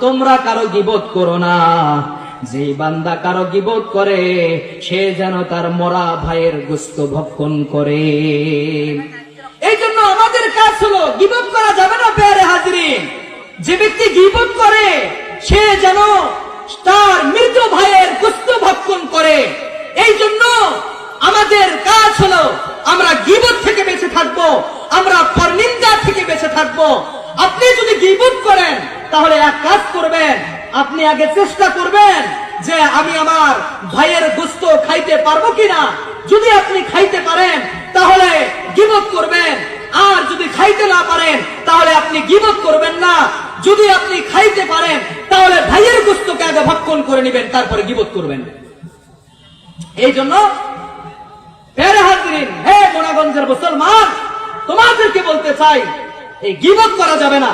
তোমরা কারো গীবত করো না। যে বান্দা কারো গীবত করে সে যেন তার মরা ভাইয়ের গোশত ভক্ষণ করে। এই জন্য আমাদের কাজ হলো গীবত করা যাবে না প্যারে হাজরিন। যে ব্যক্তি গীবত করে সে যেন তার মৃত ভাইয়ের গোশত ভক্ষণ করে। এই জন্য আমাদের কাজ হলো আমরা গীবত থেকে বেঁচে থাকবো, আমরা পরনিন্দা থেকে বেঁচে থাকবো। আপনি যদি গীবত করেন তাহলে এক কাজ করবেন, আপনি আগে চেষ্টা করবেন যে আমি আমার ভাইয়ের গোশত খাইতে পারবো কিনা। যদি আপনি খাইতে পারেন তাহলে গীবত করবেন, আর যদি খাইতে না পারেন তাহলে আপনি গীবত করবেন না। যদি আপনি খাইতে পারেন তাহলে ভাইয়ের গোশতকে আগে ভক্ষণ করে নেবেন, তারপরে গীবত করবেন। এই জন্য প্যারে হাজরিন, হে মোনাগঞ্জের মুসলমান, তোমাদেরকে বলতে চাই এই গীবত করা যাবে না,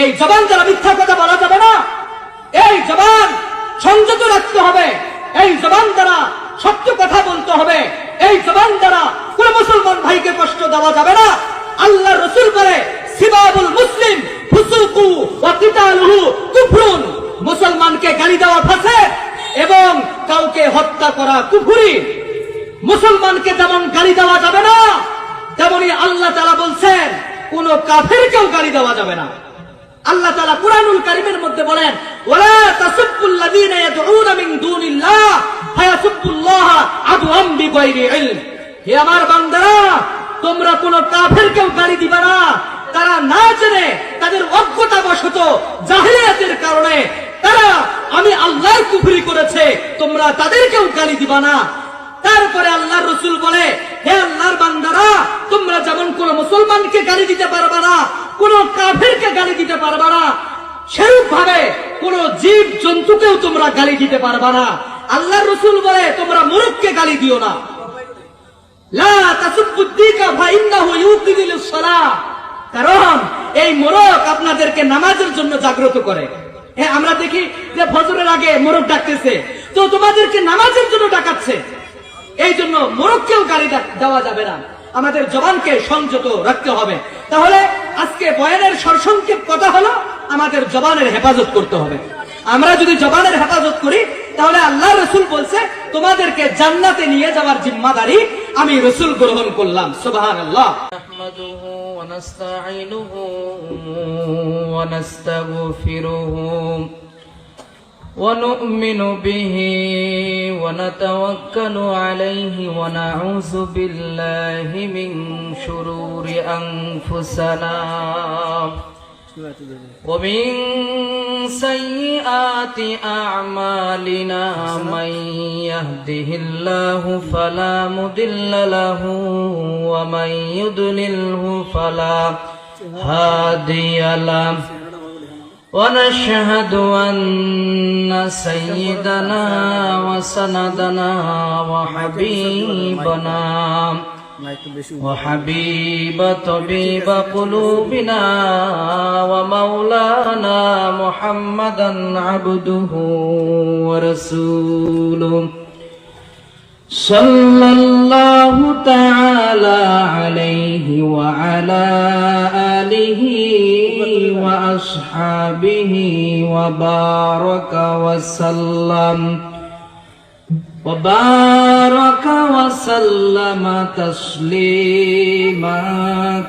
এই জবান দ্বারা মিথ্যা কথা বলা যাবে না, এই জবান সংযত রাখতে হবে, এই জবান দ্বারা সত্য কথা বলতে হবে, এই জবান দ্বারা কোন মুসলমান ভাইকে কষ্ট দেওয়া যাবে না। আল্লাহ রাসূল বলে সিবাবুল মুসলিম ফুসুকু ওয়া কিতালুহু কুফরুন, মুসলমানকে গালি দেওয়া ফাসিক এবং কাউকে হত্যা করা কুফরি। মুসলমানকে যেমন গালি দেওয়া যাবে না, তেমনি আল্লাহ তাআলা বলছেন কোন কাফেরকেও গালি দেওয়া যাবে না। আল্লাহ তাআলা কুরআনুল কারীমের মধ্যে বলেন ওয়ালা তাসুবুল্লাযীনা ইয়াদউনা মিন দুনিল্লাহ ফায়াসুবুল্লাহ আদওয়াম বিগাইরি ইলম। হে আমার বান্দারা, তোমরা কোন কাফেরকেও গালি দিবা না, তারা না জেনে তাদের অজ্ঞতাবশত জাহেলিয়াতের কারণে তারা আমি আল্লাহর কুফরি করেছে, তোমরা তাদেরকেও গালি দিবা না। তারপরে আল্লাহর রাসূল বলে হে আল্লাহর বান্দারা, তোমরা যেমন কোন মুসলমানকে গালি দিতে পারবা না, কোন কাফেরকে গালি দিতে পারবা না, সেরূপ ভাবে কোন জীব জন্তুকেও তোমরা গালি দিতে পারবা না। আল্লাহর রাসূল বলে তোমরা মুরুখকে গালি দিও না। লা তাসুবুদ্দিকা ফাইন্নাহু ইউকিদিলুস সালাহ, কারণ এই মোরগ আপনাদেরকে নামাজের জন্য জাগ্রত করে। হ্যাঁ, আমরা দেখি যে ফজরের আগে মোরগ ডাকতেছে, তো তোমাদেরকে নামাজের জন্য ডাকাচ্ছে। এই জন্য মোরগকেও গালি দেওয়া যাবে না, আমাদের জবানকে সংযত রাখতে হবে। তাহলে আজকে বয়ানের সরসংক্ষেপ কথা হলো আমাদের জবানের হেফাজত করতে হবে। আমরা যদি জবানের হেফাজত করি তাহলে আল্লাহ রাসূল বলছে তোমাদেরকে জান্নাতে নিয়ে যাওয়ার জিম্মাদারি আমি রাসূল গ্রহণ করলাম। সুবহানাল্লাহ। নাহমাদুহু ওয়া নাস্তাঈনুহু ওয়া নাস্তাগফিরুহু ওয়া নু'মিনু বিহি ওয়া নাতাওয়াক্কালু আলাইহি ওয়া নাউযু বিল্লাহি মিন শুরুরি আনফুসানা ومن سيئات أعمالنا من يهده الله فلا مضل له ومن يضلله فلا هادي له ونشهد أن سيدنا وسندنا وحبيبنا وحبيب طبيب قلوبنا ومولانا محمدا عبده ورسوله صلى الله تعالى عليه وعلى آله وأصحابه وبارك وسلم تسليما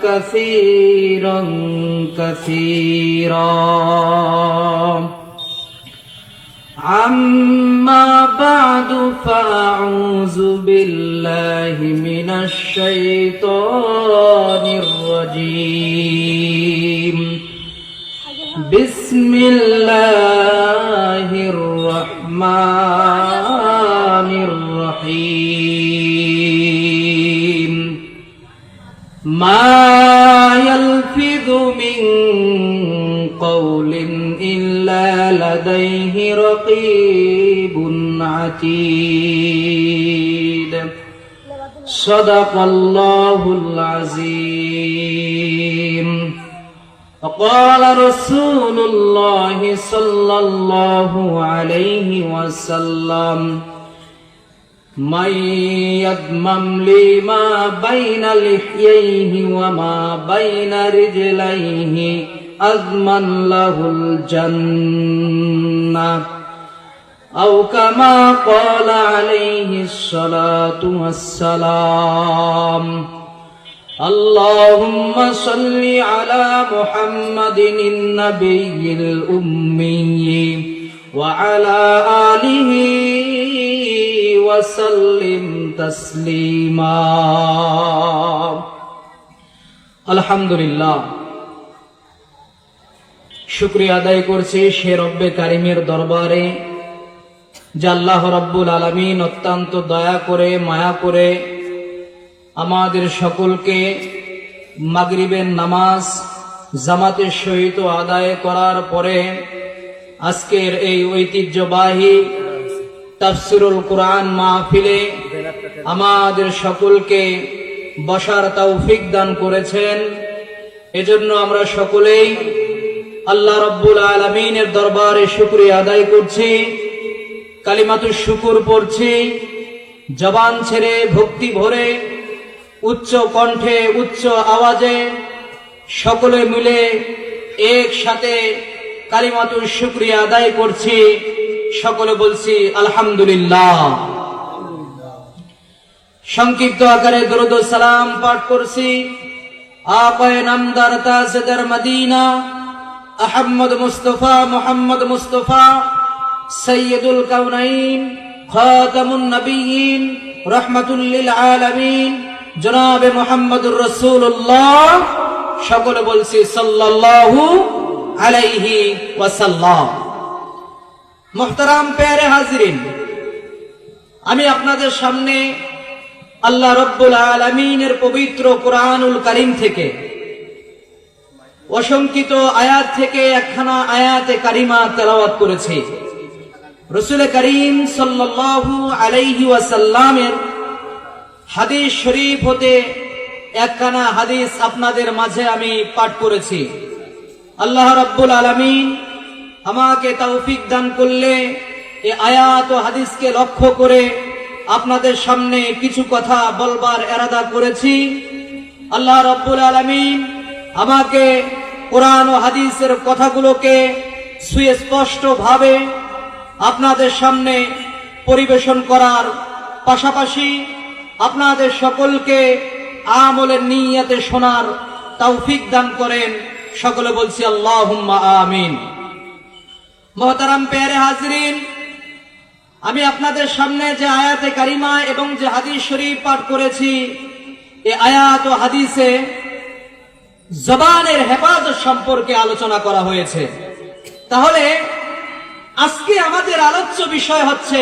كثيرا كثيرا. أما بعد فأعوذ بالله من الشيطان الرجيم. بسم الله الرحمن الرحيم. ما يلفظ من قول إلا لديه رقيب عتيد. صدق الله العظيم. وقال رسول الله صلى الله عليه وسلم من يضمم لي ما بين لحييه وما بين رجليه أضمن له الجنة أو كما قال عليه الصلاة والسلام اللهم صل على محمد النبي الأمي وعلى آله وسلم تسليما الحمد لله শুকরিয়া আদায় করছি সে রব্বে কারিমের দরবারে যে আল্লাহ রাব্বুল আলামিন অত্যন্ত দয়া করে মায়া করে আমাদের সকলকে মাগরিবের নামাজ জামাতের সহিত আদায় করার পরে আজকের এই ঐতিহ্যবাহী তাফসীরুল কুরআন মাহফিলে আমাদের সকলকে বসার তৌফিক দান করেছেন। এজন্য আমরা সকলেই আল্লাহ রাব্বুল আলামিনের দরবারে শুকরিয়া আদায় করছি, কালিমাতুশ শুকর পড়ছি, জবান ছেড়ে ভক্তি ভরে উচ্চ কণ্ঠে উচ্চ আওয়াজে সকলে মিলে একসাথে কালিমাতুশ শুকরিয়া আদায় করছি। সকলে বলছি আলহামদুলিল্লাহ। সংক্ষিপ্ত আকারে দরুদ ও সালাম পাঠ করছি আপায়ে নামদার তাজদার মদিনা আহমদ মুস্তাফা মুহাম্মদ মুস্তাফা সৈয়দুল কাউনাইন খাতামুন নবিয়্যিন রাহমাতুল লিল আলামিন জনাবে মুহাম্মদুর রাসূলুল্লাহ। সকলে বলছি সাল্লাল্লাহু আলাইহি ওয়াসাল্লাম। মুহতারাম প্যারে হাজিরিন, আমি আপনাদের সামনে আল্লাহ রাব্বুল আলামিনের পবিত্র কোরআনুল কারীম থেকে অসংখ্যিত আয়াত থেকে একখানা আয়াতে কারিমা তেলাওয়াত করেছি। রাসূল করিম সাল্লাল্লাহু আলাইহি ওয়াসাল্লামের হাদিস শরীফ হতে একখানা হাদিস আপনাদের মাঝে আমি পাঠ করেছি। আল্লাহ রাব্বুল আলামিন আমাকে তৌফিক দান করলে এই আয়াত ও হাদিসকে লক্ষ্য করে আপনাদের সামনে কিছু কথা বলবার ইরাদা করেছি। আল্লাহ রাব্বুল আলামিন আমাকে কোরআন ও হাদিসের কথাগুলোকে সুস্পষ্ট ভাবে আপনাদের সামনে পরিবেশন করার পাশাপাশি আপনাদের সকলকে আমলের নিয়তে শোনার তৌফিক দান করেন। সকলে বলছি আল্লাহুম্মা আমিন। মুহতারাম প্যারে হাজিরিন, আমি আপনাদের সামনে যে আয়াতে কারিমা এবং যে হাদিস শরীফ পাঠ করেছি, এই আয়াত ও হাদিসে জবানের হেফাজত সম্পর্কে আলোচনা করা হয়েছে। তাহলে আজকে আমাদের আলোচ্য বিষয় হচ্ছে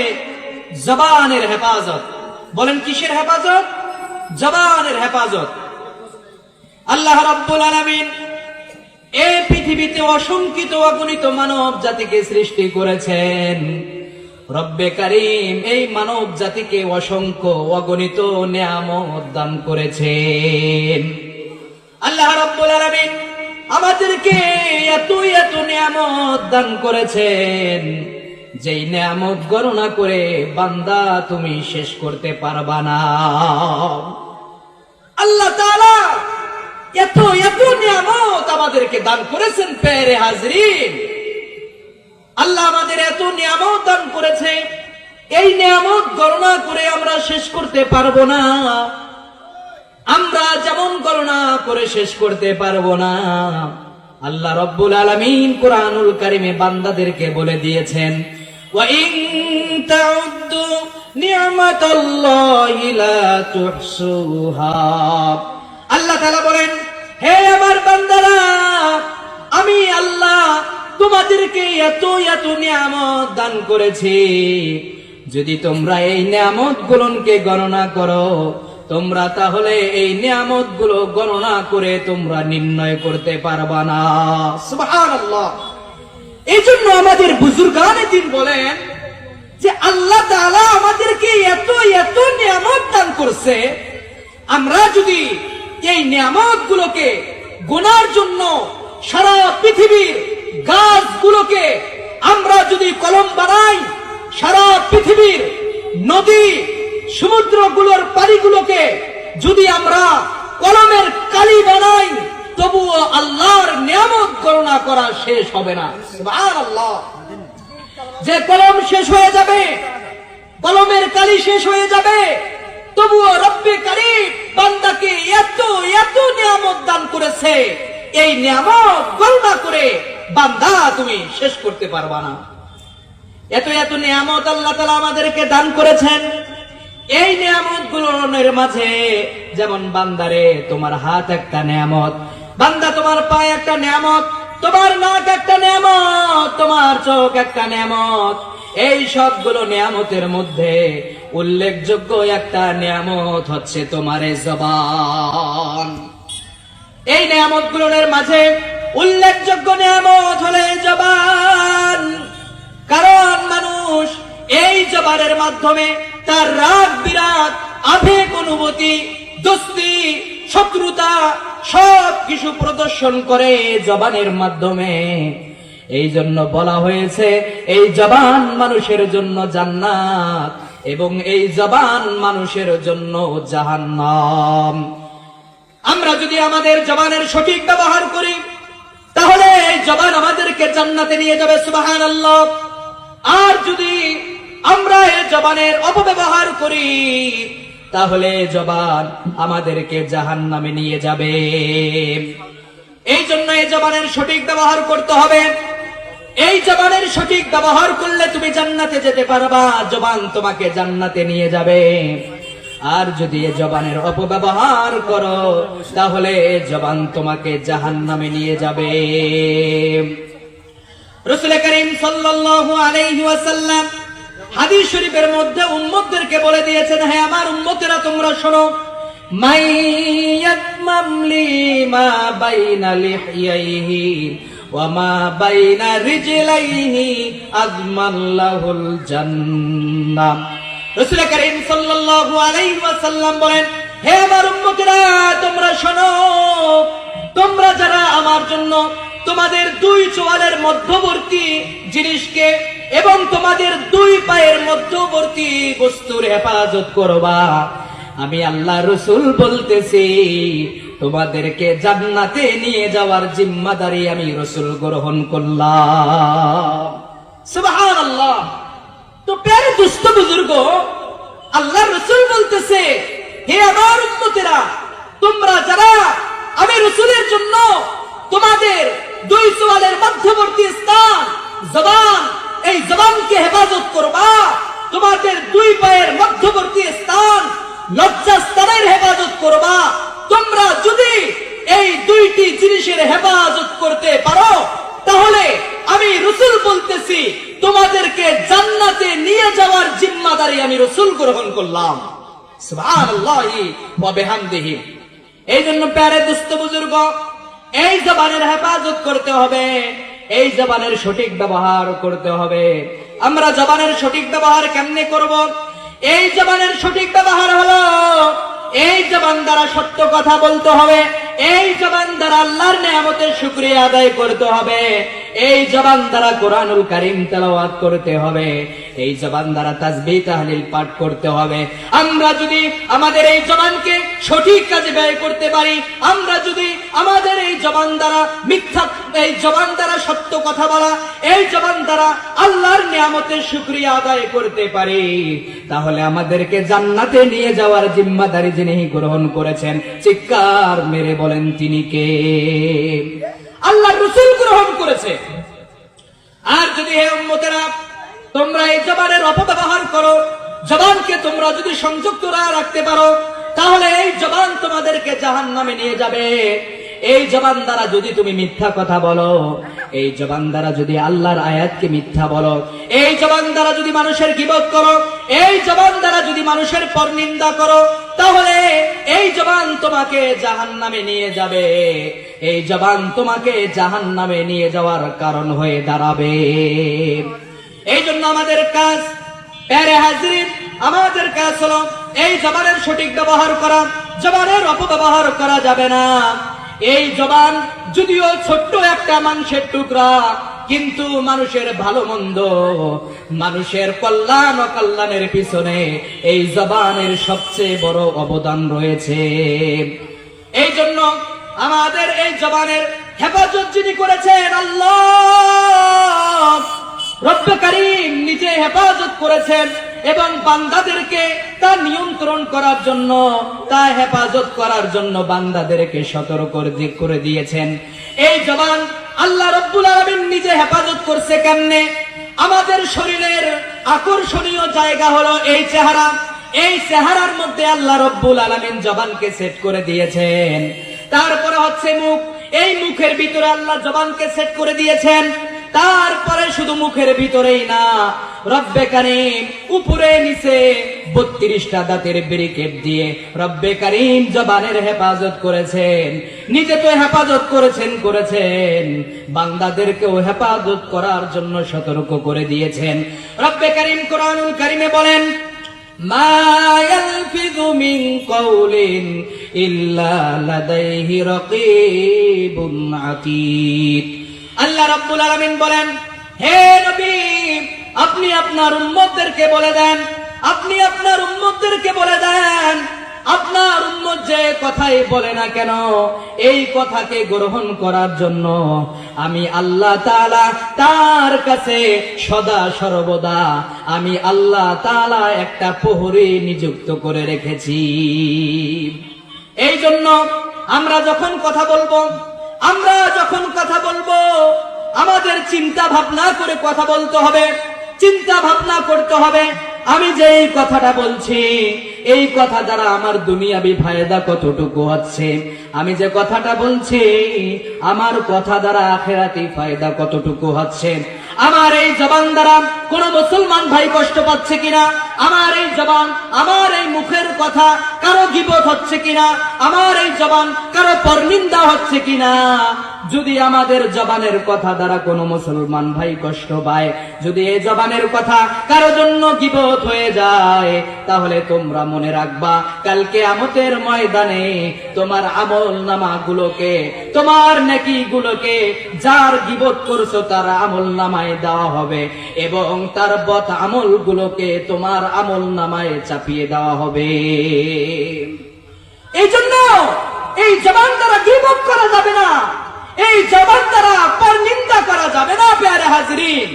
জবানের হেফাজত। বলেন কিসের হেফাজত? জবানের হেফাজত। আল্লাহ রাব্বুল আলামিন এই পৃথিবীতে অসংখ্য অগণিত মানব জাতিকে সৃষ্টি করেছেন। রব্বে কারীম এই মানব জাতিকে অসংখ্য অগণিত নিয়ামত দান করেছেন। আল্লাহ রাব্বুল আলামিন আমাদেরকে এত এত নিয়ামত দান করেছেন, যেই নিয়ামত গণনা করে বান্দা তুমি শেষ করতে পারবা না। আল্লাহ তাআলা এত এত নিয়ামত আমাদেরকে দান করেছেন। প্যারে হাজরিন, আল্লাহ আমাদের এত নিয়ামত দান করেছে, এই নিয়ামত গণনা করে আমরা শেষ করতে পারবো না। আমরা যেমন গণনা করে শেষ করতে পারবো না, আল্লাহ রাব্বুল আলামিন কোরআনুল কারীমে বান্দাদেরকে বলে দিয়েছেন, ওয়া ইন তাউদ্দু নি'মাতাল্লাহি লা তুহসুহা। আল্লাহ তাআলা বলেন, হে আমার বান্দারা, আমি আল্লাহ তোমাদেরকে এত এত নিয়ামত দান করেছি, যদি তোমরা এই নিয়ামত গুলোকে গণনা করো, তোমরা তাহলে এই নিয়ামত গুলো গণনা করে তোমরা নির্ণয় করতে পারবা না। সুবহানাল্লাহ। এই জন্য আমাদের বুজুর্গানে দিন বলেন যে আল্লাহ তাআলা আমাদেরকে এত এত নিয়ামত দান করছে, আমরা যদি এই নিয়ামত গুলোকে গোনার জন্য সারা পৃথিবীর গাছগুলোকে আমরা যদি কলম বানাই, সারা পৃথিবীর নদী সমুদ্রগুলোর পানিগুলোকে যদি আমরা কলমের কালি বানাই, তবু তবুও আল্লাহর নিয়ামত গণনা করা শেষ হবে না। সুবহানাল্লাহ। যে কলম শেষ হয়ে যাবে, কলমের কালি শেষ হয়ে যাবে, তবুও রব্বে কারীম বান্দাকে এত এত নিয়ামত দান করেছে, এই নিয়ামত গণনা করে বান্দা তুমি শেষ করতে পারবা না। এত এত নিয়ামত আল্লাহ তাআলা আমাদেরকে দান করেছেন। এই নিয়ামত গুলোর মাঝে যেমন বান্দারে তোমার হাত একটা নিয়ামত, বান্দা তোমার পায়ে একটা নিয়ামত, তোমার নাক একটা নিয়ামত, তোমার চোখ একটা নিয়ামত। এই সবগুলো নিয়ামতের মধ্যে উল্লেখযোগ্য একটা নিয়ামত হচ্ছে তোমার এই জবান। এই নিয়ামত গুলোর মাঝে উল্লেখযোগ্য নিয়ামত হলো এই জবান। কারণ মানুষ এই জবানের মাধ্যমে তার রাগ বিরাগ, আবেগ অনুভূতি, দোস্তি, শত্রুতা সব কিছু প্রদর্শন করে জবানের মাধ্যমে। এই জন্য বলা হয়েছে এই জবান মানুষের জন্য জান্নাত এবং এই জবান মানুষের জন্য জাহান্নাম। আমরা যদি আমাদের জবানের সঠিক ব্যবহার করি তাহলে এই জবান আমাদেরকে জান্নাতে নিয়ে যাবে, সুবহানাল্লাহ। আর যদি আমরা এই জবানের অপব্যবহার করি তাহলে জবান আমাদেরকে জাহান্নামে নিয়ে যাবে। এই জন্য এই জবানের সঠিক ব্যবহার করতে হবে। এই জবানের সঠিক ব্যবহার করলে তুমি জান্নাতে যেতে পারবা, জবান তোমাকে জান্নাতে নিয়ে যাবে। আর যদি এই জবানের অপব্যবহার করো তাহলে জবান তোমাকে জাহান্নামে নিয়ে যাবে। রাসূল করিম সাল্লাল্লাহু আলাইহি ওয়াসাল্লাম হাদিস শরীফের মধ্যে উম্মতদেরকে বলে দিয়েছেন, হে আমার উম্মতেরা তোমরা শোনো, মাইয়াতমাম লিমা বাইনা লিহইয়াইহি ওয়া মা বাইনা রিজলাইহি আযমাল্লাহুল জান্নাহ। রাসূল করিম সাল্লাল্লাহু আলাইহি ওয়াসাল্লাম বলেন, হে আমার উম্মতেরা তোমরা শোনো, তোমরা যারা আমার জন্য তোমাদের দুই চোয়ালের মধ্যবর্তী জিনিসকে এবং তোমাদের দুই পায়ের মধ্যবর্তী বস্তুর হেফাজত করবা, আমি আল্লাহ রাসূল বলতেছি তোমাদেরকে জান্নাতে নিয়ে যাওয়ার জিম্মাদারি আমি রাসূল গ্রহণ করলাম। সুবহানাল্লাহ। তো প্যারে দুস্থ বুজুর্গ, আল্লাহ রাসূল বলতেছে, হে আমার উম্মতেরা তোমরা যারা আমি রাসূলের জন্য তোমাদের দুই চোয়ালের মধ্যবর্তী স্থান জবান, এই জবানকে হেফাজত করবা, তোমাদের দুই পায়ের মধ্যবর্তী স্থান লজ্জাস্থানের হেফাজত করবা। তোমরা যদি এই দুইটি জিনিসের হেফাজত করতে পারো তাহলে আমি রাসূল বলতেছি তোমাদেরকে জান্নাতে নিয়ে যাওয়ার জিম্মাদারি আমি রাসূল গ্রহণ করলাম। সুবহানাল্লাহি ওয়া বিহামদিহি। এই জন্য প্যারে দোস্ত বুজুর্গ, এই জবানের হেফাজত করতে হবে, এই জবানের সঠিক ব্যবহার করতে হবে। আমরা জবানের সঠিক ব্যবহার কেমনে করব? এই জবানের সঠিক ব্যবহার হলো এই জবান দ্বারা সত্য কথা বলতে হবে, এই জবান দ্বারা আল্লাহর নিয়ামতের শুকরিয়া আদায় করতে হবে, এই জবান দ্বারা কোরআনুল কারীম তেলাওয়াত করতে হবে, এই জবান দ্বারা তাসবিহ তাহলিল পাঠ করতে হবে। আমরা যদি আমাদের এই জবানকে সঠিক কাজে ব্যয় করতে পারি, আমরা যদি আমাদের এই জবান দ্বারা মিথ্যা, এই জবান দ্বারা সত্য কথা বলা, এই জবান দ্বারা আল্লাহর নিয়ামতের শুকরিয়া আদায় করতে পারি, তাহলে আমাদেরকে জান্নাতে নিয়ে যাওয়ার জিম্মাদারি যিনি গ্রহণ করেছেন, চিৎকার মেরে বলেন তিনি কে? আল্লাহ রাসূল গ্রহণ করেছে। আর যদি হে উম্মতেরা তোমরা এই জবানের অপব্যবহার করো, জবানকে তোমরা যদি সংযুক্ত না রাখতে পারো তাহলে এই জবান তোমাদেরকে জাহান্নামে নিয়ে যাবে। এই জবান দ্বারা যদি তুমি মিথ্যা কথা বলো, এই জবান দ্বারা যদি আল্লাহর আয়াতকে মিথ্যা বলো, এই জবান দ্বারা যদি মানুষের গীবত করো, এই জবান দ্বারা যদি মানুষের পরনিন্দা করো, তাহলে এই জবান তোমাকে জাহান্নামে নিয়ে যাবে। এই জবান তোমাকে জাহান্নামে নিয়ে যাওয়ার কারণ হয়ে দাঁড়াবে। এই জন্য আমাদের কাজ, প্যারে হাজির, আমাদের কাজ হলো এই জবানের সঠিক ব্যবহার করা, জবানের অপব্যবহার করা যাবে না। এই জবান যদিও ছোট্ট একটা মাংসের টুকরা, কিন্তু মানুষের ভালো মন্দ, মানুষের কল্যাণ ও কল্যাণের পিছনে এই জবানের সবচেয়ে বড় অবদান রয়েছে। এই জন্য আমাদের এই জবানের হেফাজত যিনি করেছেন আল্লাহ রব্বে কারীম নিজে হেফাজত করেছেন এবং বান্দাদেরকে তা নিয়ন্ত্রণ করার জন্য, তা হেফাজত করার জন্য বান্দাদেরকে সতর্ক করে দিয়েছেন। এই জবান আল্লাহ রব্বুল আলামিন নিজে হেফাজত করছে কেমনে? আমাদের শরীরের আকর্ষণীয় জায়গা হলো এই চেহারা। এই চেহারার মধ্যে আল্লাহ রব্বুল আলামিন জবানকে সেট করে দিয়েছেন। তারপরে হচ্ছে মুখ, এই মুখের ভিতরে আল্লাহ জবানকে সেট করে দিয়েছেন। তারপরে শুধু মুখের ভিতরেই না, রব্বে কারীম উপরে নিচে 32টা দাঁতের ব্যারিকেড দিয়ে রব্বে কারীম জবানের হেফাজত করেছেন। নিজে তো হেফাজত করেছেন, বান্দাদেরকেও হেফাজত করার জন্য সতর্ক করে দিয়েছেন। রব্বে কারীম কোরআনুল কারীমে বলেন, মা ইয়ালফিযু মিন কাওলিন ইল্লা লাদাইহি রাকীবুন আতীদ। আল্লাহ রাব্বুল আলামিন বলেন, হে নবী, আপনি আপনার উম্মতদেরকে বলে দেন, আপনার উম্মত যে কথাই বলে না কেন, এই কথাকে গ্রহণ করার জন্য আমি আল্লাহ তাআলা তার কাছে সদা সর্বদা আমি আল্লাহ তাআলা একটা প্রহরী নিযুক্ত করে রেখেছি। এই জন্য আমরা যখন কথা বলবো আমাদের চিন্তা ভাবনা করে কথা বলতে হবে, চিন্তা ভাবনা করতে হবে। আমি যে এই কথাটা বলছি, এই কথা দ্বারা আমার দুনিয়াবি ফায়দা কতটুকু হচ্ছে, আমি যে কথাটা বলছি আমার কথা দ্বারা আখিরাতি ফায়দা কতটুকু হচ্ছে, আমার এই জবান দ্বারা কোন মুসলমান ভাই কষ্ট পাচ্ছে কিনা, আমার এই জবান, আমার এই মুখের কথা কারো গীবত হচ্ছে কিনা, আমার এই জবান কারো পরনিন্দা হচ্ছে কিনা। যদি আমাদের জবানের কথা দ্বারা কোনো মুসলমান ভাই কষ্ট পায়, যদি এই জবানের কথা কারো জন্য গীবত হয়ে যায়, তাহলে তোমরা মনে রাখবা কাল কিয়ামতের ময়দানে তোমার আমল নামাগুলোকে, তোমার নেকিগুলোকে যার গীবত করছো তার আমল নামায় দেওয়া হবে এবং তার বদ আমলগুলোকে তোমার আমল নামায় চাপিয়ে দেওয়া হবে। এই জন্য এই জবান দ্বারা গীবত করা যাবে না, এই জবান দ্বারা পরনিন্দা করা যাবে না। প্যারে হাজরিন,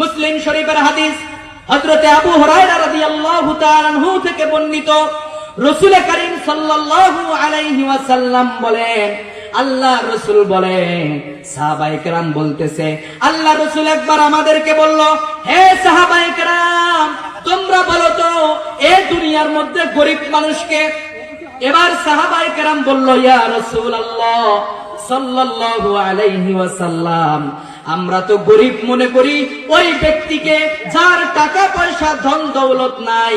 মুসলিম শরীফের হাদিস হযরতে আবু হুরায়রা রাদিয়াল্লাহু তাআলা আনহু থেকে বর্ণিত, রাসূল কারীম সাল্লাল্লাহু আলাইহি ওয়াসাল্লাম বলেন, আল্লাহ রাসূল বলেন, সাহাবায়ে কেরাম বলতেছে, আল্লাহ রাসূল একবার আমাদেরকে বলল, হে সাহাবায়ে কেরাম, তোমরা বলো তো এই দুনিয়ার মধ্যে গরিব মানুষকে। এবার সাহাবায়ে কেরাম বলল, ইয়া রাসূলুল্লাহ সাল্লাল্লাহু আলাইহি ওয়াসাল্লাম, আমরা তো গরিব মনে করি ওই ব্যক্তিকে যার টাকা পয়সা ধন দৌলত নাই,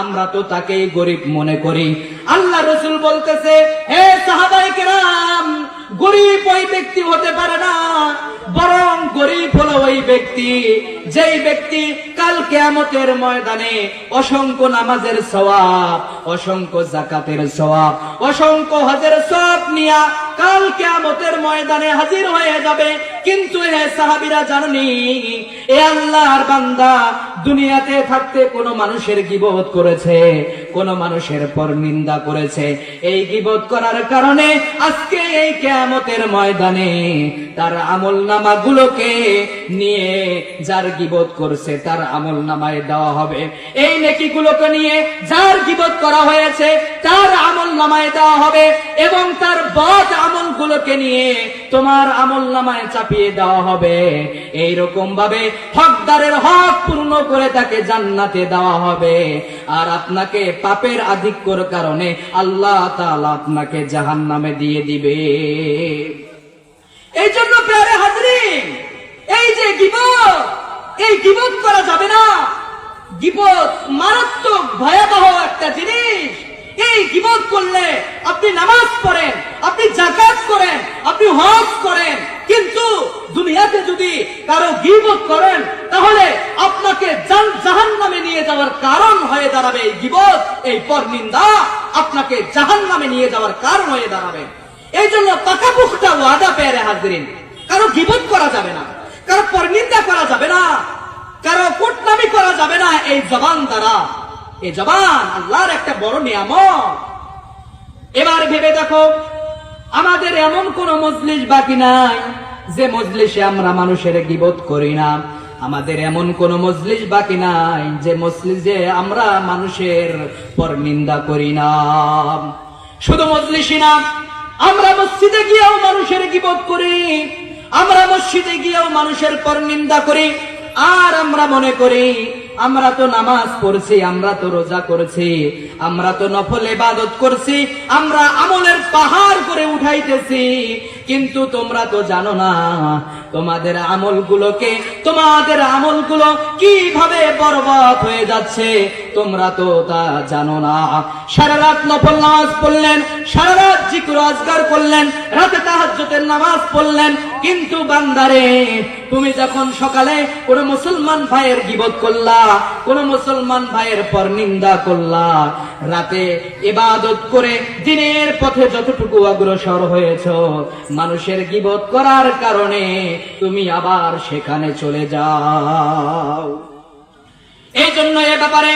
আমরা তো তাকেই গরিব মনে করি। আল্লাহ রাসূল বলতেছে, হে সাহাবায়ে কেরাম, গরিব ওই ব্যক্তি হতে পারে না, বরং গরিব হলো ওই ব্যক্তি যেই ব্যক্তি কাল কিয়ামতের ময়দানে অসংখ্য নামাজের সওয়াব, অসংখ্য যাকাতের সওয়াব, অসংখ্য হজের সওয়াব নিয়া কাল কিয়ামতের ময়দানে হাজির হয়ে যাবে। কিন্তু হে সাহাবীরা জানেননি, এ আল্লাহর বান্দা দুনিয়াতে থাকতে কোন মানুষের গীবত করেছে, কোন মানুষের পরনিন্দা করেছে, এই গীবত করার কারণে আজকে এই কিয়ামতের ময়দানে তার আমলনামাগুলোকে নিয়ে যার গীবত করছে তার আমলনামায় দেওয়া হবে। এই নেকিগুলোকে নিয়ে যার গীবত করা হয়েছে তার আমলনামায় দেওয়া হবে এবং তার বদ আমলগুলোকে নিয়ে তোমার আমলনামায় চাপিয়ে দেওয়া হবে। এই রকম ভাবে হকদারের হক পূর্ণ করে তাকে জান্নাতে দেওয়া হবে, আর আপনাকে পাপের আধিক্যর কারণে আল্লাহ তাআলা আপনাকে জাহান্নামে দিয়ে দিবে। এই জন্য প্রিয় হাজরিন, এই যে গীবত, এই গীবত করা যাবে না। গীবত মারাত্মক ভয়াবহ একটা জিনিস। এই গীবত করলে আপনি নামাজ পড়েন, আপনি যাকাত করেন, আপনি হজ করেন, কিন্তু দুনিয়াতে যদি কারো গীবত করেন তাহলে আপনাকে জাহান্নামে নিয়ে যাওয়ার কারণ হয়ে দাঁড়াবে। এই গীবত, এই পরনিন্দা আপনাকে জাহান্নামে নিয়ে যাওয়ার কারণ হয়ে দাঁড়াবে। এই জন্য পাকাপোক্ত ওয়াদা পেরে হাজরিন, কারো গীবত করা যাবে না, কারো পরনিন্দা করা যাবে না, কারো কুটনামি করা যাবে না এই জবান দ্বারা। এই জবান আল্লাহর একটা বড় নিয়ামত। এবার ভেবে দেখো, আমাদের এমন কোন মজলিস বাকি নাই যে মজলিসে আমরা মানুষের গীবত করি না। আমাদের এমন কোন মজলিস বাকি নাই যে মজলিসে আমরা মানুষের পরনিন্দা করি না। শুধু মজলিসই না, আমরা মসজিদে গিয়েও মানুষের গীবত করি, আমরা মসজিদে গিয়েও মানুষের পরনিন্দা করি। আর আমরা মনে করি আমরা তো নামাজ পড়ছি, আমরা তো রোজা করেছি, আমরা তো নফল ইবাদত করছি, আমরা আমলের পাহাড় করে উঠাইতেছি। কিন্তু তোমরা তো জানো না তোমাদের আমলগুলো কিভাবে বরবাদ হয়ে যাচ্ছে, তোমরা তো তা জানো না। সারা রাত নফল নামাজ পড়লেন, সারা রাত জিকির আজকার করলেন, রাতে তাহাজ্জুদের নামাজ পড়লেন, কিন্তু বান্দারে তুমি যখন সকালে কোন মুসলমান ভাইয়ের গীবত করলা, কোন মুসলমান ভাইয়ের পরনিন্দা করলা, রাতে ইবাদত করে দিনের পথে যতটুকু অগ্রসর হয়েছ, মানুষের গীবত করার কারণে তুমি আবার সেখানে চলে যাও। এই জন্য এ ব্যাপারে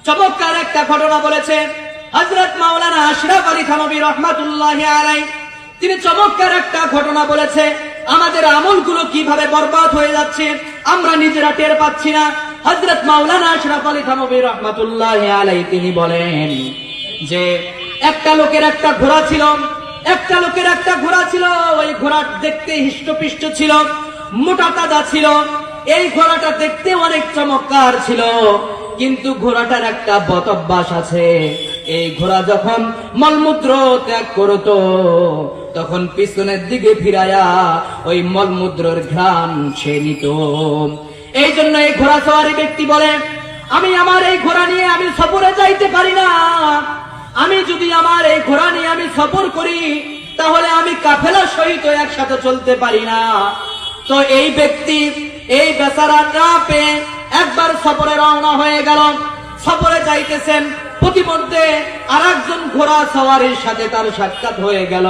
চমৎকার একটা ঘটনা বলেছে হযরত মাওলানা আশরাফ আলী থানভী রাহমাতুল্লাহি আলাইহি। তিনি চমৎকার একটা ঘটনা বলেছে, আমাদের আমলগুলো কিভাবে বরবাদ হয়ে যাচ্ছে আমরা নিজেরা টের পাচ্ছি না। হযরত মাওলানা আশরাফ আলী থানভী রাহমাতুল্লাহি আলাইহি তিনি বলেন যে একটা লোকের একটা ঘোড়া ছিল, ওই ঘোড়া দেখতে হিষ্টপিষ্ট ছিল, মোটা তাজা ছিল, এই ঘোড়াটা দেখতে অনেক চমৎকার ছিল। কিন্তু ঘোড়াটার একটা বদ অভ্যাস আছে, এই ঘোড়া যখন মলমূত্র ত্যাগ করত তখন পিছনের দিকে ফিরায়া ওই মলমূত্রের ঘ্রাণ সে নিত। এই জন্য এই ঘোড়া সওয়ারি ব্যক্তি বলে, আমি আমার এই ঘোড়া নিয়ে আমি সফরে যাইতে পারি না, আমি যদি আমার এই ঘোড়া নিয়ে আমি সফর করি তাহলে আমি কাফেলার সহিত একসাথে চলতে পারি না। তো এই ব্যক্তি এই বেচারা না পেয়ে একবার সফরে রওনা হয়ে গেল, সফরে যাইতেছেন, প্রতিমধ্যে আরেকজন ঘোড়া সওয়ারির সাথে তার সাক্ষাৎ হয়ে গেল।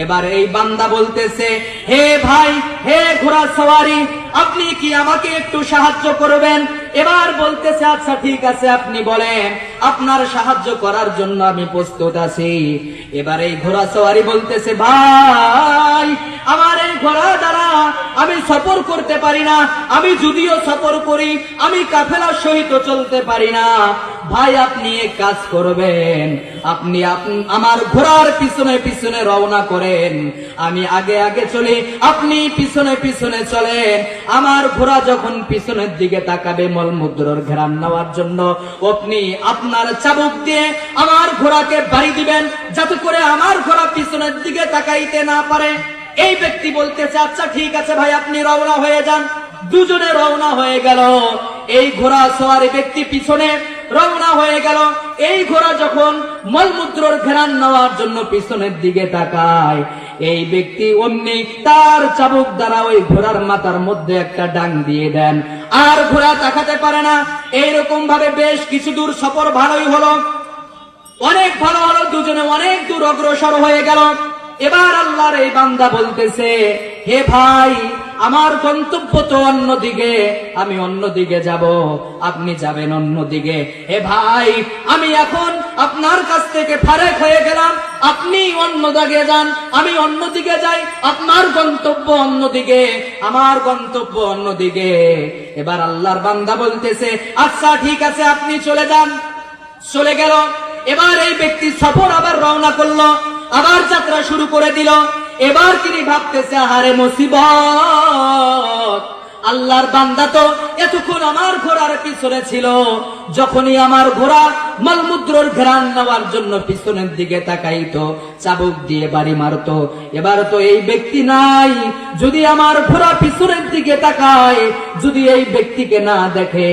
এবার এই বান্দা বলতেছে, হে ভাই, হে ঘোড়া সওয়ারি, আপনি কি আমাকে একটু সাহায্য করবেন? এবার বলতেছে, আচ্ছা ঠিক আছে, আপনি বলেন, আপনার সাহায্য করার জন্য আমি প্রস্তুত আছি। এবার এই ঘোড়া সওয়ারি বলতেছে, ভাই, আমার এই ঘোড়া দ্বারা আমি সফর করতে পারি না, আমি যদিও সফর করি আমি কাফেলার সহিত চলতে পারি না। ভাই, আপনি এক কাজ করবেন, আপনি আমার ঘোড়ার পিছনে পিছনে রওনা করেন, আমি আগে আগে চলি, আপনি পিছনে পিছনে চলেন। আমার ঘোড়া যখন পিছনের দিকে তাকাবে মলমূত্রের ঘ্রাণ নেওয়ার জন্য, আপনি আপনার চাবুক দিয়ে আমার ঘোড়াকে বাড়ি দিবেন, যাতে করে আমার ঘোড়া পিছনের দিকে তাকাইতে না পারে। এই ব্যক্তি বলতেছে, আচ্ছা ঠিক আছে ভাই, আপনি রওনা হয়ে যান। দুজনে রওনা হয়ে গেল। এই ঘোড়া সওয়ারি ব্যক্তি পিছনে রওনা হয়ে গেল। এই ঘোড়া যখন মলমূত্রের ঘ্রাণ নেওয়ার জন্য পিছনের দিকে তাকায়, এই ব্যক্তি অমনি তার চাবুক দ্বারা ওই ঘোড়ার মাথার মধ্যে একটা ডাং দিয়ে দেন, আর ঘোড়া তাকাতে পারে না। এইরকম ভাবে বেশ কিছু দূর সফর ভালোই হলো, অনেক ভালো হলো, দুজনে অনেক দূর অগ্রসর হয়ে গেল। এবার আল্লাহর এই বান্দা বলতেছে, হে ভাই, আমার গন্তব্য তো অন্যদিকে, আমি অন্যদিকে যাব, আপনি যাবেন অন্যদিকে। হে ভাই, আমি এখন আপনার কাছ থেকে ফারেক হয়ে গেলাম, আপনি অন্য দিকে যান, আমি অন্যদিকে যাই, আপনার গন্তব্য অন্যদিকে, আমার গন্তব্য অন্যদিকে। এবার আল্লাহর বান্দা বলতেছে, আচ্ছা ঠিক আছে, আপনি চলে যান। চলে গেল। এবার এই ব্যক্তি সফর আবার রওনা করলো, আবার যাত্রা শুরু করে দিল। এবার তিনি ভাবতেছে, আহারে মুসিবত, আল্লাহর বান্দা তো এতক্ষণ আমার ঘোড়ার পিছনে ছিল, যখনই আমার ঘোড়া মলমূত্রের ঘ্রাণ নেওয়ার জন্য পিছনের দিকে তাকাইতো, চাবুক দিয়ে বাড়ি মারতো, এবার তো এই ব্যক্তি নাই। যদি আমার ঘোড়া পিছনের দিকে তাকায়, যদি এই ব্যক্তিকে না দেখে,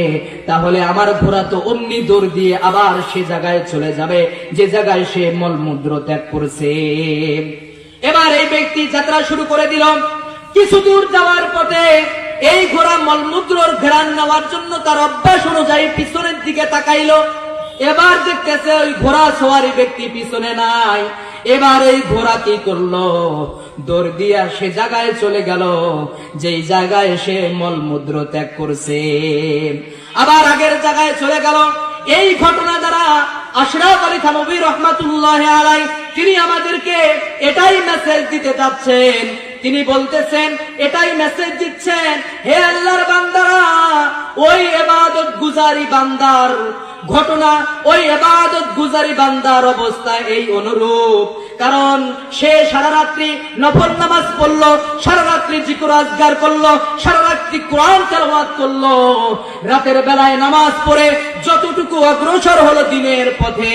তাহলে আমার ঘোড়া তো অমনি দৌড় দিয়ে আবার সে জায়গায় চলে যাবে যে জায়গায় সে মলমূত্র ত্যাগ করেছে। এবার এই ব্যক্তি যাত্রা শুরু করে দিল। কিছু দূর যাওয়ার পথে এই ঘোড়া মলমূত্রের ঘ্রাণ নেওয়ার জন্য তার অভ্যাস অনুযায়ী পিছনের দিকে তাকাইলো। এবার দেখতেছে ওই ঘোড়া সওয়ারি ব্যক্তি পিছনে নাই। এবার এই ঘোড়া কি করলো, দৌড় দিয়া সে জায়গায় চলে গেল যেই জায়গায় সে মলমূত্র ত্যাগ করছে, আবার আগের জায়গায় চলে গেল। এই ঘটনা দ্বারা আশরাফ আলী থানভী রহমাতুল্লাহ আলাইহি তিনি আমাদেরকে এটাই মেসেজ দিতে যাচ্ছেন। তিনি বলতেছেন, এটাই মেসেজ দিচ্ছেন, হে আল্লাহর বান্দারা, ওই ইবাদত গুজারি বান্দার ঘটনা, ওই ইবাদত গুজারি বান্দার অবস্থা এই অনুরূপ। কারণ সে সারা রাত্রি নফল নামাজ পড়লো, সারা রাত্রি জিকির আজকার করলো, সারা রাত্রি কোরআন তেলাওয়াত করলো, রাতের বেলায় নামাজ পড়ে যতটুকু অগ্রসর হলো দিনের পথে,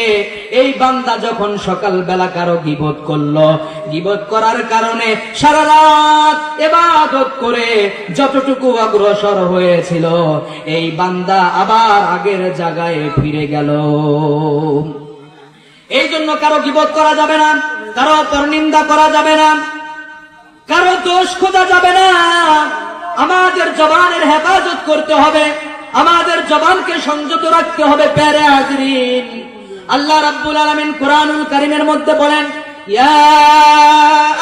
এই বান্দা যখন সকাল বেলা কারো গীবত করলো, গীবত করার কারণে সারা রাত ইবাদত করে যতটুকু অগ্রসর হয়েছিল, এই বান্দা আবার আগের জায়গায় ফিরে গেল। এই জন্য কারো গীবত করা যাবে না, কারো পরনিন্দা করা যাবে না, কারো দোষ খোঁজা যাবে না। আমাদের জবানের হেফাজত করতে হবে, আমাদের জবানকে সংযত রাখতে হবে। প্যারে হাজরিন, আল্লাহ রাব্বুল আলামিন কোরআনুল কারীমের মধ্যে বলেন, ইয়া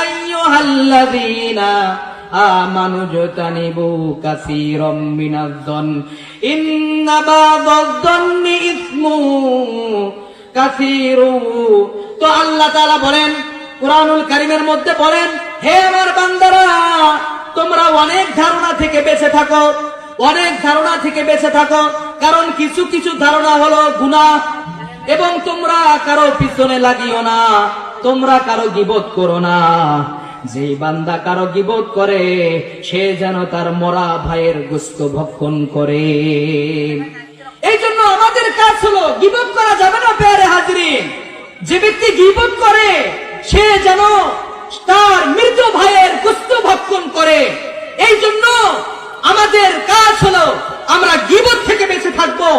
আইয়ুহাল্লাযীনা আমানু জতানিবু কাসীরাম মিনাজ-যন ইন্না বা'দায-যন্নি ইসমু কাসীরু। তো আল্লাহ তাআলা বলেন কোরআনুল কারীমের মধ্যে বলেন, হে আমার বান্দারা, তোমরা অনেক ধারণা থেকে বেঁচে থাকো, অনেক ধারণা থেকে বেঁচে থাকো। কারণ কিছু কিছু ধারণা হলো গুনাহ, এবং তোমরা কারো পিছনে লাগিও না, তোমরা কারো গীবত করো না। যেই বান্দা কারো গীবত করে সে যেন তার মরা ভাইয়ের গোশত ভক্ষণ করে। এই জন্য আমাদের কাজ হলো, গীবত করা যাবে না। প্যারে হাজরিন, যে ব্যক্তি গীবত করে সে যেন তার মৃত ভাইয়ের গোশত ভক্ষণ করে। এই জন্য আমাদের কাজ হলো, আমরা গীবত থেকে বেঁচে থাকবো,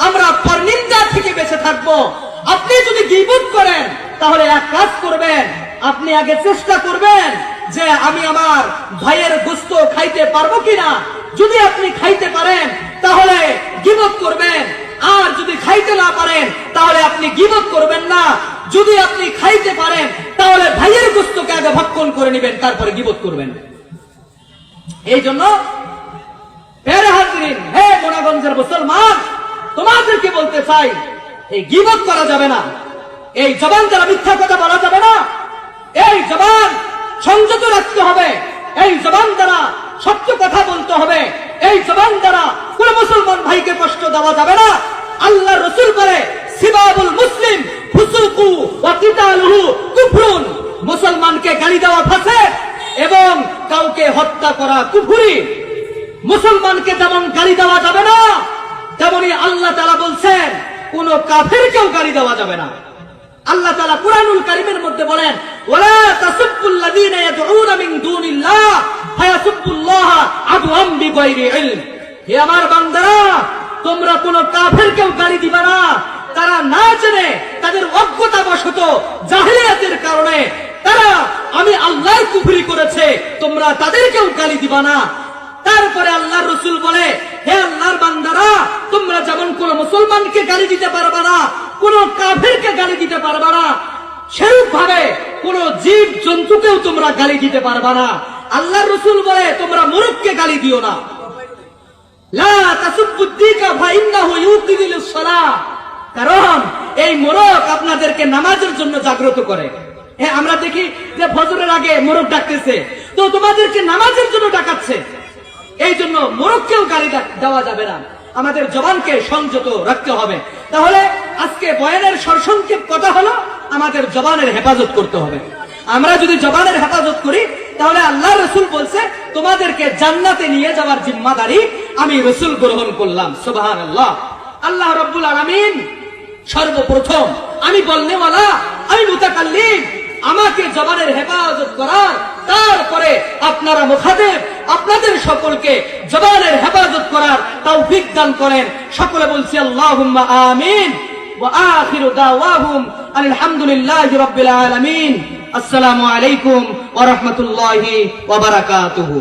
আমরা পরনিন্দা থেকে বেঁচে থাকবো। আপনি যদি গীবত করেন তাহলে এক কাজ করবেন, আপনি আগে চেষ্টা করবেন যে আমি আমার ভাইয়ের গোশত খাইতে পারবো কিনা। যদি আপনি খাইতে পারেন তাহলে গীবত করবেন, আর যদি খাইতে না পারেন তাহলে আপনি গীবত করবেন না। যদি আপনি খাইতে পারেন তাহলে ভাইয়ের গোশতকে আগে ভক্ষণ করে নেবেন, তারপরে গীবত করবেন। এই জন্য প্যারে হাজরিন, হে গোনাগঞ্জের মুসলমান, তোমাদেরকে বলতে চাই, এই গীবত করা যাবে না, এই জবান দ্বারা মিথ্যা কথা বলা যাবে না, এই জবান সংযত রাখতে হবে, এই জবান দ্বারা সত্য কথা বলতে হবে, এই জবান দ্বারা কোন মুসলমান ভাইকে কষ্ট দেওয়া যাবে না। আল্লাহ রাসূল বলে, সিবাবুল মুসলিম ফুসুকু ওয়া কিতালুহু কুফরুন, মুসলমানকে গালি দেওয়া ফাসিক এবং কাউকে হত্যা করা কুফরি। মুসলমানকে যেমন গালি দেওয়া যাবে না, তেমনি আল্লাহ তাআলা বলছেন কোন কাফেরকেও গালি দেওয়া যাবে না। আল্লাহ তাআলা কুরআনুল কারীমের মধ্যে বলেন, ওয়ালা তাসুব্বুল্লাযীনা ইয়াদউনা মিন দুনিল্লাহ ফায়াসুব্বুল্লাহ আদওয়াম বিগাইরি ইলম। হে আমার বান্দারা, তোমরা কোন কাফেরকেও গালি দিবা না, তারা না জেনে, তাদের অজ্ঞতাবশত জাহেলিয়াতের কারণে তারা আমি আল্লাহর কুফরি করেছে, তোমরা তাদেরকেও গালি দিবা না। তারপরে আল্লাহর রাসূল বলে, হে আল্লাহর বান্দারা, তোমরা যেমন কোন মুসলমানকে গালি দিতে পারবা না, কোন কাফেরকে গালি দিতে পারবা না, সেরূপ ভাবে কোন জীব জন্তুকেও তোমরা গালি দিতে পারবা না। আল্লাহর রাসূল বলে, তোমরা মুরুখকে গালি দিও না। লা তাসুব্বুদ্দিকা ফাইন্নাহু ইউকিদিলুস সালাহ, কারণ এই মোরগ আপনাদেরকে নামাজের জন্য জাগ্রত করে। হ্যাঁ, আমরা দেখি যে ফজরের আগে মোরগ ডাকতেছে, তো তোমাদেরকে নামাজের জন্য ডাকাচ্ছে। এই জন্য মোরগকেও গালি দেওয়া যাবে না, আমাদের জবানকে সংযত রাখতে হবে। তাহলে আজকে বয়ানের সরসংক্ষেপ কথা হলো, আমাদের জবানের হেফাজত করতে হবে। আমরা যদি জবানের হেফাজত করি তাহলে আল্লাহ রাসূল বলছে, তোমাদেরকে জান্নাতে নিয়ে যাওয়ার জিম্মাদারি আমি রাসূল গ্রহণ করলাম। সুবহানাল্লাহ। আল্লাহ রাব্বুল আলামিন সর্বপ্রথম, আমি বলনেওয়ালা, আমি মুতাকাল্লিম, আমাকে জবানের হেফাজত করার, তারপরে আপনারা মুখাতেব, আপনাদের সকলকে জবানের হেফাজত করার তৌফিক দান করেন। সকলে বলছি আল্লাহুম্মা আমিন। ওয়া আখিরু দাওয়াহুম আলহামদুলিল্লাহি রাব্বিল আলামিন। আসসালামু আলাইকুম ওয়া রাহমাতুল্লাহি ওয়া বারাকাতুহু।